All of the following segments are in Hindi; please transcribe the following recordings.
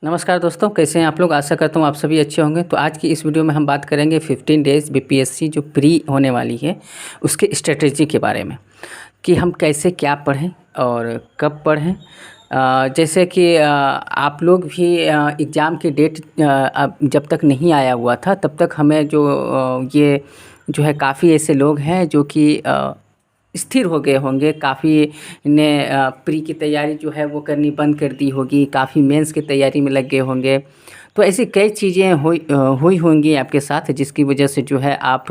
नमस्कार दोस्तों, कैसे हैं आप लोग। आशा करता हूँ आप सभी अच्छे होंगे। तो आज की इस वीडियो में हम बात करेंगे 15 डेज़ बीपीएससी जो प्री होने वाली है उसके स्ट्रेटजी के बारे में कि हम कैसे क्या पढ़ें और कब पढ़ें। जैसे कि आप लोग भी एग्ज़ाम की डेट अब जब तक नहीं आया हुआ था तब तक हमें ये जो है काफ़ी ऐसे लोग हैं जो कि स्थिर हो गए होंगे। काफ़ी ने प्री की तैयारी जो है वो करनी बंद कर दी होगी, काफ़ी मेंस की तैयारी में लग गए होंगे। तो ऐसी कई चीज़ें हुई होंगी आपके साथ जिसकी वजह से जो है आप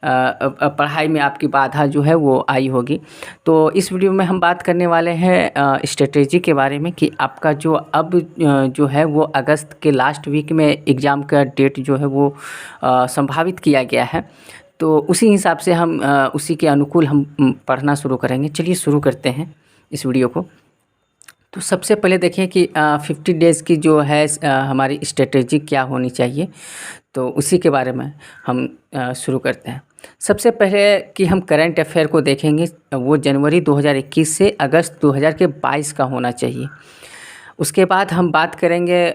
पढ़ाई में आपकी बाधा जो है वो आई होगी। तो इस वीडियो में हम बात करने वाले हैं स्ट्रेटेजी के बारे में कि आपका जो अब जो है वो अगस्त के लास्ट वीक में एग्ज़ाम का डेट जो है वो संभावित किया गया है। तो उसी हिसाब से हम उसी के अनुकूल हम पढ़ना शुरू करेंगे। चलिए शुरू करते हैं इस वीडियो को। तो सबसे पहले देखें कि 50 डेज़ की जो है हमारी स्ट्रेटेजी क्या होनी चाहिए, तो उसी के बारे में हम शुरू करते हैं। सबसे पहले कि हम करंट अफेयर को देखेंगे, वो जनवरी 2021 से अगस्त 2022 का होना चाहिए। उसके बाद हम बात करेंगे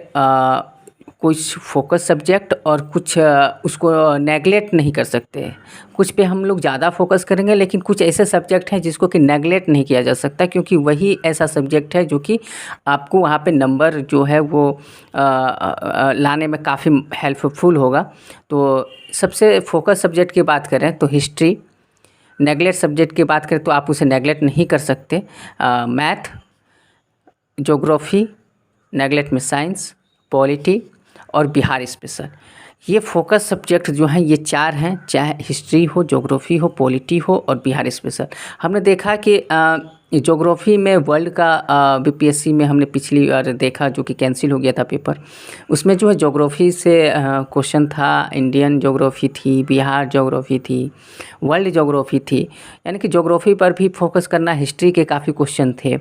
कुछ फोकस सब्जेक्ट और कुछ उसको नेगलेक्ट नहीं कर सकते। कुछ पे हम लोग ज़्यादा फोकस करेंगे, लेकिन कुछ ऐसे सब्जेक्ट हैं जिसको कि नेगलेक्ट नहीं किया जा सकता, क्योंकि वही ऐसा सब्जेक्ट है जो कि आपको वहाँ पे नंबर जो है वो लाने में काफ़ी हेल्पफुल होगा। तो सबसे फोकस सब्जेक्ट की बात करें तो हिस्ट्री। नेगलेक्ट सब्जेक्ट की बात करें तो आप उसे नेगलेक्ट नहीं कर सकते। मैथ, ज्योग्राफी, नेगलेक्ट में साइंस, पॉलिटी और बिहार स्पेशल। ये फोकस सब्जेक्ट जो हैं ये 4 हैं, चाहे हिस्ट्री हो, ज्योग्राफी हो, पॉलिटी हो और बिहार स्पेशल। हमने देखा कि ज्योग्राफी में वर्ल्ड का बीपीएससी में हमने पिछली बार देखा जो कि कैंसिल हो गया था पेपर। उसमें जो है ज्योग्राफी से क्वेश्चन था, इंडियन ज्योग्राफी थी, बिहार ज्योग्राफी थी, वर्ल्ड ज्योग्राफी थी। यानी कि ज्योग्राफी पर भी फोकस करना, हिस्ट्री के काफ़ी क्वेश्चन थे,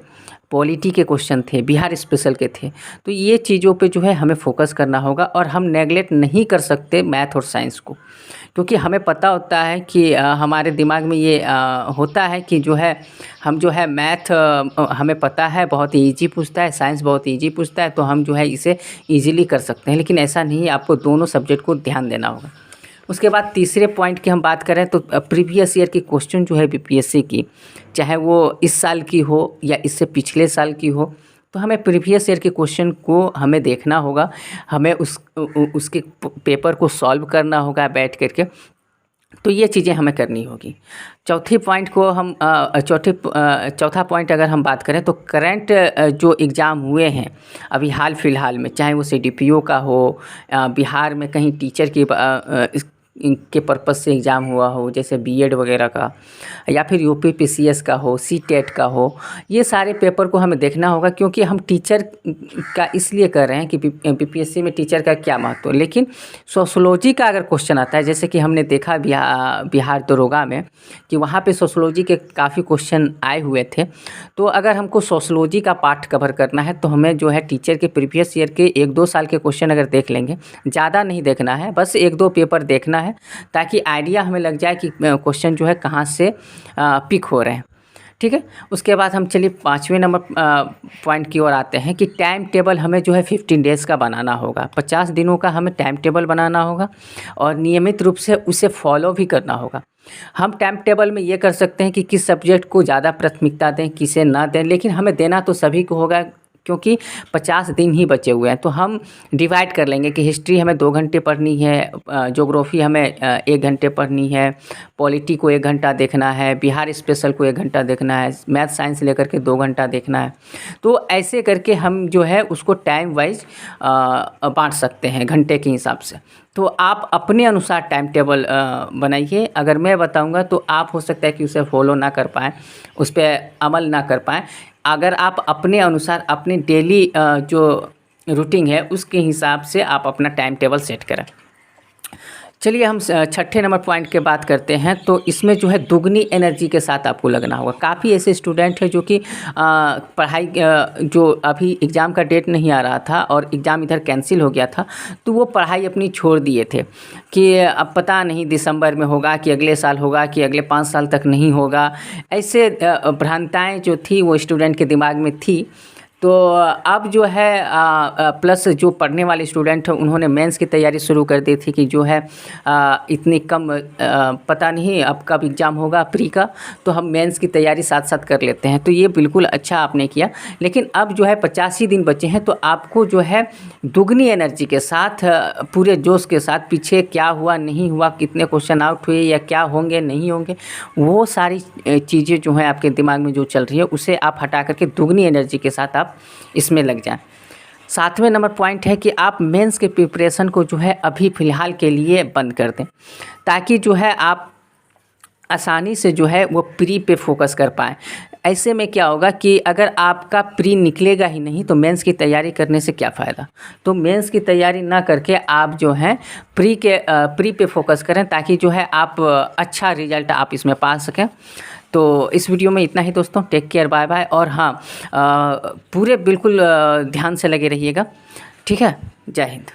पॉलिटी के क्वेश्चन थे, बिहार स्पेशल के थे। तो ये चीज़ों पे जो है हमें फोकस करना होगा और हम नेगलेक्ट नहीं कर सकते मैथ और साइंस को, क्योंकि हमें पता होता है कि हमारे दिमाग में ये होता है कि जो है हम जो है मैथ हमें पता है बहुत ही ईजी पूछता है, साइंस बहुत ईजी पूछता है, तो हम जो है इसे ईजिली कर सकते हैं। लेकिन ऐसा नहीं है, आपको दोनों सब्जेक्ट को ध्यान देना होगा। उसके बाद तीसरे पॉइंट की हम बात करें तो प्रीवियस ईयर की क्वेश्चन जो है बीपीएससी की, चाहे वो इस साल की हो या इससे पिछले साल की हो, तो हमें प्रीवियस ईयर के क्वेश्चन को हमें देखना होगा। हमें उसके पेपर को सॉल्व करना होगा बैठ करके। तो ये चीज़ें हमें करनी होगी। चौथा पॉइंट अगर हम बात करें तो करंट जो एग्ज़ाम हुए हैं अभी हाल फिलहाल में, चाहे वो सीडीपीओ का हो, बिहार में कहीं टीचर के पर्पस से एग्ज़ाम हुआ हो जैसे बीएड वगैरह का, या फिर यूपीपीसीएस का हो, सीटेट का हो, ये सारे पेपर को हमें देखना होगा। क्योंकि हम टीचर का इसलिए कर रहे हैं कि बीपीएससी में टीचर का क्या महत्व है। लेकिन सोशोलॉजी का अगर क्वेश्चन आता है, जैसे कि हमने देखा बिहार दरोगा में कि वहाँ पे सोशोलॉजी के काफ़ी क्वेश्चन आए हुए थे। तो अगर हमको सोशोलॉजी का पार्ट कवर करना है तो हमें जो है टीचर के प्रीवियस ईयर के 1-2 साल के क्वेश्चन अगर देख लेंगे, ज़्यादा नहीं देखना है, बस 1-2 पेपर देखना है, ताकि आइडिया हमें लग जाए कि क्वेश्चन जो है कहाँ से पिक हो रहे हैं। ठीक है। उसके बाद हम चलिए 5वें नंबर पॉइंट की ओर आते हैं कि टाइम टेबल हमें जो है 15 डेज़ का बनाना होगा। 50 दिनों का हमें टाइम टेबल बनाना होगा और नियमित रूप से उसे फॉलो भी करना होगा। हम टाइम टेबल में ये कर सकते हैं कि किस सब्जेक्ट को ज़्यादा प्राथमिकता दें, किसे ना दें, लेकिन हमें देना तो सभी को होगा, क्योंकि 50 दिन ही बचे हुए हैं। तो हम डिवाइड कर लेंगे कि हिस्ट्री हमें 2 घंटे पढ़नी है, ज्योग्राफी हमें 1 घंटे पढ़नी है, पॉलिटी को 1 घंटा देखना है, बिहार स्पेशल को 1 घंटा देखना है, मैथ साइंस लेकर के 2 घंटा देखना है। तो ऐसे करके हम जो है उसको टाइम वाइज बांट सकते हैं घंटे के हिसाब से। तो आप अपने अनुसार टाइम टेबल बनाइए। अगर मैं बताऊंगा तो आप हो सकता है कि उसे फॉलो ना कर पाएँ, उस पर अमल ना कर पाएँ। अगर आप अपने अनुसार अपने डेली जो रूटीन है उसके हिसाब से आप अपना टाइम टेबल सेट करें। चलिए हम 6ठे नंबर पॉइंट की बात करते हैं। तो इसमें जो है दुगनी एनर्जी के साथ आपको लगना होगा। काफ़ी ऐसे स्टूडेंट हैं जो कि पढ़ाई जो अभी एग्ज़ाम का डेट नहीं आ रहा था और एग्ज़ाम इधर कैंसिल हो गया था, तो वो पढ़ाई अपनी छोड़ दिए थे कि अब पता नहीं दिसंबर में होगा कि अगले साल होगा कि अगले 5 साल तक नहीं होगा। ऐसे भ्रांताएँ जो थी वो स्टूडेंट के दिमाग में थी। तो अब जो है प्लस जो पढ़ने वाले स्टूडेंट हैं उन्होंने मेंस की तैयारी शुरू कर दी थी कि जो है इतनी कम पता नहीं अब कब एग्ज़ाम होगा प्री का, तो हम मेंस की तैयारी साथ साथ कर लेते हैं। तो ये बिल्कुल अच्छा आपने किया। लेकिन अब जो है 50 ही दिन बचे हैं, तो आपको जो है दुगनी एनर्जी के साथ पूरे जोश के साथ पीछे क्या हुआ नहीं हुआ, कितने क्वेश्चन आउट हुए या क्या होंगे नहीं होंगे, वो सारी चीज़ें जो हैं आपके दिमाग में जो चल रही है उसे आप हटा करके दुगनी एनर्जी के साथ आप इसमें लग जाएं। 7वें नंबर पॉइंट है कि आप मेंस के प्रिपरेशन को जो है अभी फ़िलहाल के लिए बंद कर दें, ताकि जो है आप आसानी से जो है वो प्री पे फोकस कर पाएँ। ऐसे में क्या होगा कि अगर आपका प्री निकलेगा ही नहीं तो मेंस की तैयारी करने से क्या फ़ायदा। तो मेंस की तैयारी ना करके आप जो है प्री पे फोकस करें, ताकि जो है आप अच्छा रिजल्ट आप इसमें पा सकें। तो इस वीडियो में इतना ही दोस्तों। Take care, bye bye. और हाँ, पूरे बिल्कुल ध्यान से लगे रहिएगा, ठीक है। जय हिंद।